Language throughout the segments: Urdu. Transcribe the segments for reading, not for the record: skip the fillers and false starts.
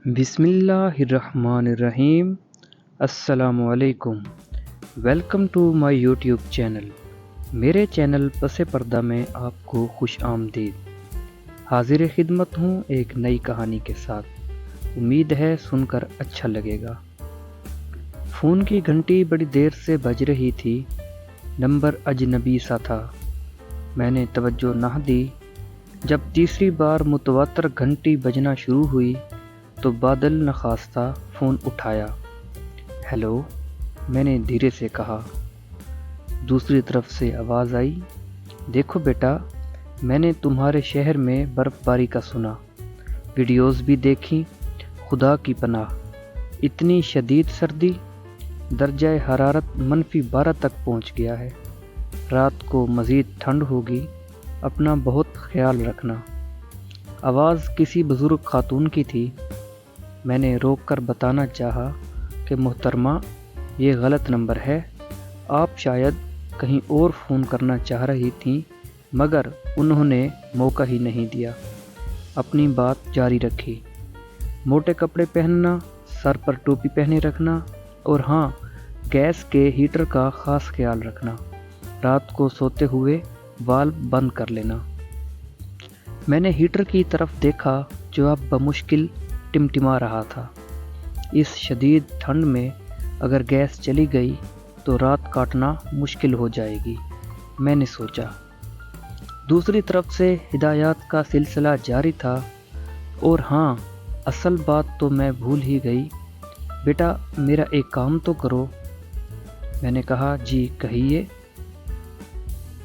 بسم اللہ الرحمن الرحیم۔ السلام علیکم۔ Welcome to my YouTube channel. میرے چینل پس پردہ میں آپ کو خوش آمدید۔ حاضر خدمت ہوں ایک نئی کہانی کے ساتھ، امید ہے سن کر اچھا لگے گا۔ فون کی گھنٹی بڑی دیر سے بج رہی تھی، نمبر اجنبی سا تھا۔ میں نے توجہ نہ دی۔ جب تیسری بار متواتر گھنٹی بجنا شروع ہوئی تو بادل نخواستہ فون اٹھایا۔ ہیلو، میں نے دھیرے سے کہا۔ دوسری طرف سے آواز آئی، دیکھو بیٹا، میں نے تمہارے شہر میں برف باری کا سنا، ویڈیوز بھی دیکھی۔ خدا کی پناہ، اتنی شدید سردی، درجہ حرارت -12 تک پہنچ گیا ہے۔ رات کو مزید ٹھنڈ ہوگی، اپنا بہت خیال رکھنا۔ آواز کسی بزرگ خاتون کی تھی۔ میں نے روک کر بتانا چاہا کہ محترمہ، یہ غلط نمبر ہے، آپ شاید کہیں اور فون کرنا چاہ رہی تھیں، مگر انہوں نے موقع ہی نہیں دیا۔ اپنی بات جاری رکھی، موٹے کپڑے پہننا، سر پر ٹوپی پہنے رکھنا، اور ہاں، گیس کے ہیٹر کا خاص خیال رکھنا۔ رات کو سوتے ہوئے والو بند کر لینا۔ میں نے ہیٹر کی طرف دیکھا جو اب بمشکل ٹمٹما رہا تھا۔ اس شدید ٹھنڈ میں اگر گیس چلی گئی تو رات کاٹنا مشکل ہو جائے گی، میں نے سوچا۔ دوسری طرف سے ہدایات کا سلسلہ جاری تھا، اور ہاں، اصل بات تو میں بھول ہی گئی۔ بیٹا، میرا ایک کام تو کرو۔ میں نے کہا، جی کہیے۔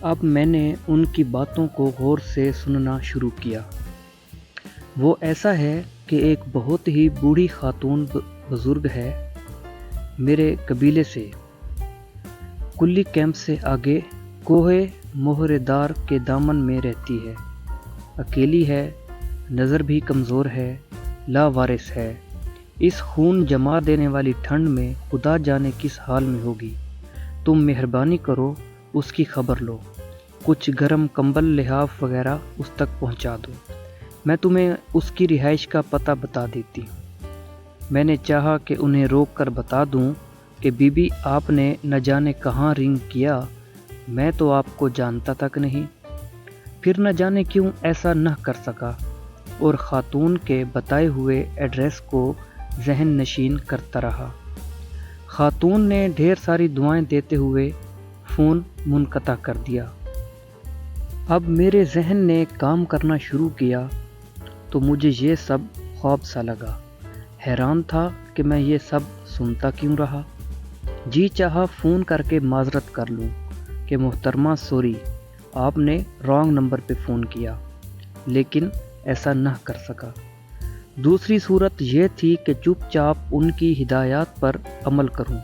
اب میں نے ان کی باتوں کو غور سے سننا شروع کیا۔ وہ ایسا ہے کہ ایک بہت ہی بوڑھی خاتون بزرگ ہے، میرے قبیلے سے، کلی کیمپ سے آگے، کوہ مہر دار کے دامن میں رہتی ہے، اکیلی ہے، نظر بھی کمزور ہے، لاوارث ہے۔ اس خون جما دینے والی ٹھنڈ میں خدا جانے کس حال میں ہوگی۔ تم مہربانی کرو، اس کی خبر لو، کچھ گرم کمبل لحاف وغیرہ اس تک پہنچا دو۔ میں تمہیں اس کی رہائش کا پتہ بتا دیتی ہوں۔ میں نے چاہا کہ انہیں روک کر بتا دوں کہ بی بی آپ نے نہ جانے کہاں رنگ کیا، میں تو آپ کو جانتا تک نہیں۔ پھر نہ جانے کیوں ایسا نہ کر سکا، اور خاتون کے بتائے ہوئے ایڈریس کو ذہن نشین کرتا رہا۔ خاتون نے ڈھیر ساری دعائیں دیتے ہوئے فون منقطع کر دیا۔ اب میرے ذہن نے کام کرنا شروع کیا تو مجھے یہ سب خواب سا لگا۔ حیران تھا کہ میں یہ سب سنتا کیوں رہا۔ جی چاہا فون کر کے معذرت کر لوں کہ محترمہ سوری، آپ نے رانگ نمبر پہ فون کیا، لیکن ایسا نہ کر سکا۔ دوسری صورت یہ تھی کہ چپ چاپ ان کی ہدایات پر عمل کروں،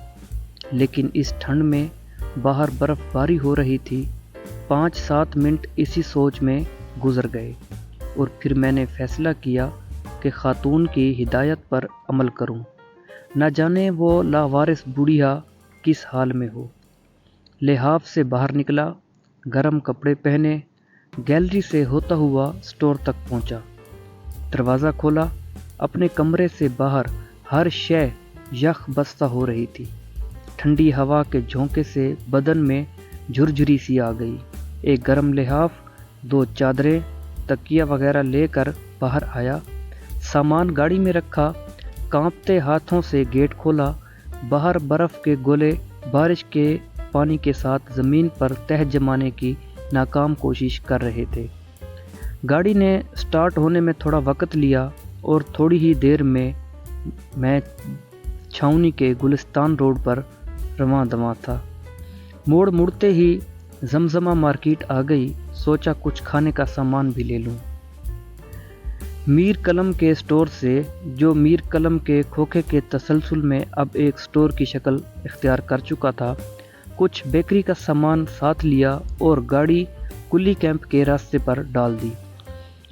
لیکن اس ٹھنڈ میں باہر برف باری ہو رہی تھی۔ 5-7 منٹ اسی سوچ میں گزر گئے، اور پھر میں نے فیصلہ کیا کہ خاتون کی ہدایت پر عمل کروں، نہ جانے وہ لاوارث بوڑھیا کس حال میں ہو۔ لحاف سے باہر نکلا، گرم کپڑے پہنے، گیلری سے ہوتا ہوا سٹور تک پہنچا۔ دروازہ کھولا، اپنے کمرے سے باہر ہر شے یخ بستہ ہو رہی تھی۔ ٹھنڈی ہوا کے جھونکے سے بدن میں جھرجھری سی آ گئی۔ ایک گرم لحاف، 2 چادریں، تکیہ وغیرہ لے کر باہر آیا، سامان گاڑی میں رکھا، کانپتے ہاتھوں سے گیٹ کھولا۔ باہر برف کے گولے بارش کے پانی کے ساتھ زمین پر تہ جمانے کی ناکام کوشش کر رہے تھے۔ گاڑی نے سٹارٹ ہونے میں تھوڑا وقت لیا، اور تھوڑی ہی دیر میں چھاؤنی کے گلستان روڈ پر رواں دواں تھا۔ موڑ مڑتے ہی زمزمہ مارکیٹ آ گئی۔ سوچا کچھ کھانے کا سامان بھی لے لوں۔ میر قلم کے سٹور سے، جو میر قلم کے کھوکھے کے تسلسل میں اب ایک سٹور کی شکل اختیار کر چکا تھا، کچھ بیکری کا سامان ساتھ لیا اور گاڑی کلی کیمپ کے راستے پر ڈال دی۔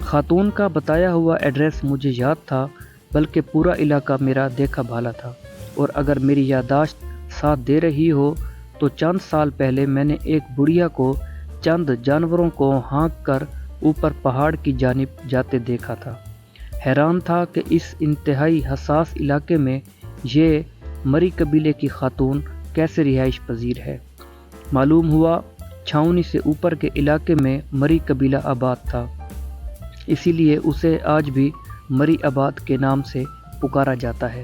خاتون کا بتایا ہوا ایڈریس مجھے یاد تھا، بلکہ پورا علاقہ میرا دیکھا بھالا تھا، اور اگر میری یادداشت ساتھ دے رہی ہو تو چند سال پہلے میں نے ایک بڑھیا کو چند جانوروں کو ہانک کر اوپر پہاڑ کی جانب جاتے دیکھا تھا۔ حیران تھا کہ اس انتہائی حساس علاقے میں یہ مری قبیلے کی خاتون کیسے رہائش پذیر ہے۔ معلوم ہوا چھاؤنی سے اوپر کے علاقے میں مری قبیلہ آباد تھا، اسی لیے اسے آج بھی مری آباد کے نام سے پکارا جاتا ہے۔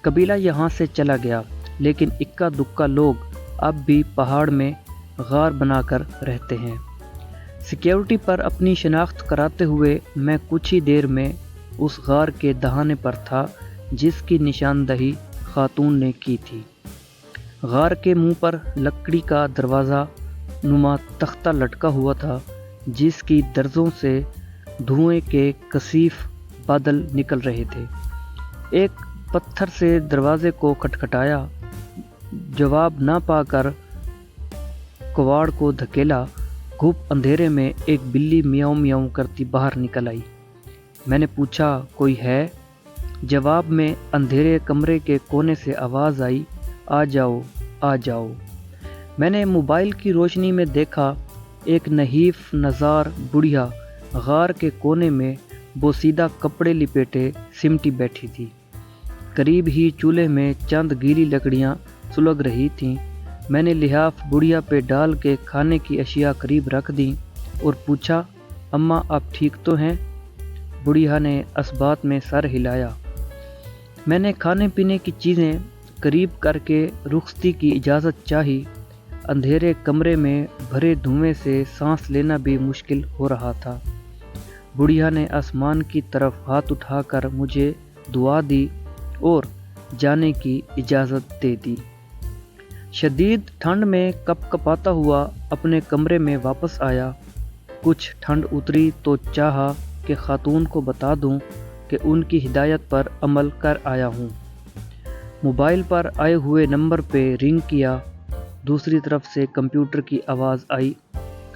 قبیلہ یہاں سے چلا گیا، لیکن اکا دکا لوگ اب بھی پہاڑ میں غار بنا کر رہتے ہیں۔ سیکیورٹی پر اپنی شناخت کراتے ہوئے میں کچھ ہی دیر میں اس غار کے دہانے پر تھا جس کی نشاندہی خاتون نے کی تھی۔ غار کے منہ پر لکڑی کا دروازہ نما تختہ لٹکا ہوا تھا جس کی درزوں سے دھوئیں کے کثیف بادل نکل رہے تھے۔ ایک پتھر سے دروازے کو کھٹکھٹایا، جواب نہ پا کر کواڑ کو دھکیلا۔ گھپ اندھیرے میں ایک بلی میاؤں میاؤں کرتی باہر نکل آئی۔ میں نے پوچھا کوئی ہے؟ جواب میں اندھیرے کمرے کے کونے سے آواز آئی، آ جاؤ آ جاؤ۔ میں نے موبائل کی روشنی میں دیکھا ایک نحیف نزار بڑھیا غار کے کونے میں بوسیدہ کپڑے لپیٹے سمٹی بیٹھی تھی۔ قریب ہی چولہے میں چند گیلی لکڑیاں سلگ رہی تھیں۔ میں نے لحاف بڑھیا پہ ڈال کے کھانے کی اشیاء قریب رکھ دیں اور پوچھا، اماں آپ ٹھیک تو ہیں؟ بڑھیا نے اسبات میں سر ہلایا۔ میں نے کھانے پینے کی چیزیں قریب کر کے رخصتی کی اجازت چاہی۔ اندھیرے کمرے میں بھرے دھوئیں سے سانس لینا بھی مشکل ہو رہا تھا۔ بڑھیا نے آسمان کی طرف ہاتھ اٹھا کر مجھے دعا دی اور جانے کی اجازت دے دی۔ شدید ٹھنڈ میں کپ کپاتا ہوا اپنے کمرے میں واپس آیا۔ کچھ ٹھنڈ اتری تو چاہا کہ خاتون کو بتا دوں کہ ان کی ہدایت پر عمل کر آیا ہوں۔ موبائل پر آئے ہوئے نمبر پہ رنگ کیا۔ دوسری طرف سے کمپیوٹر کی آواز آئی،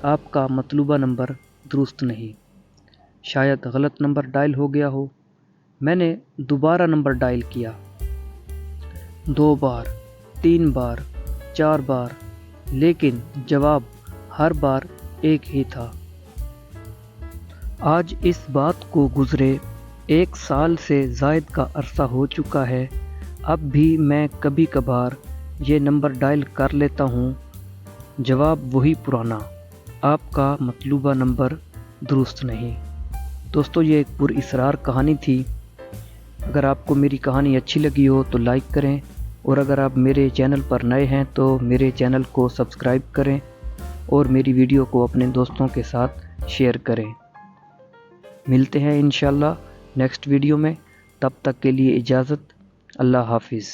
آپ کا مطلوبہ نمبر درست نہیں، شاید غلط نمبر ڈائل ہو گیا ہو۔ میں نے دوبارہ نمبر ڈائل کیا، 2 بار، 3 بار، 4 بار، لیکن جواب ہر بار ایک ہی تھا۔ آج اس بات کو گزرے 1 سال سے زائد کا عرصہ ہو چکا ہے، اب بھی میں کبھی کبھار یہ نمبر ڈائل کر لیتا ہوں، جواب وہی پرانا، آپ کا مطلوبہ نمبر درست نہیں۔ دوستو، یہ ایک پراسرار کہانی تھی۔ اگر آپ کو میری کہانی اچھی لگی ہو تو لائک کریں، اور اگر آپ میرے چینل پر نئے ہیں تو میرے چینل کو سبسکرائب کریں اور میری ویڈیو کو اپنے دوستوں کے ساتھ شیئر کریں۔ ملتے ہیں انشاءاللہ نیکسٹ ویڈیو میں، تب تک کے لیے اجازت، اللہ حافظ۔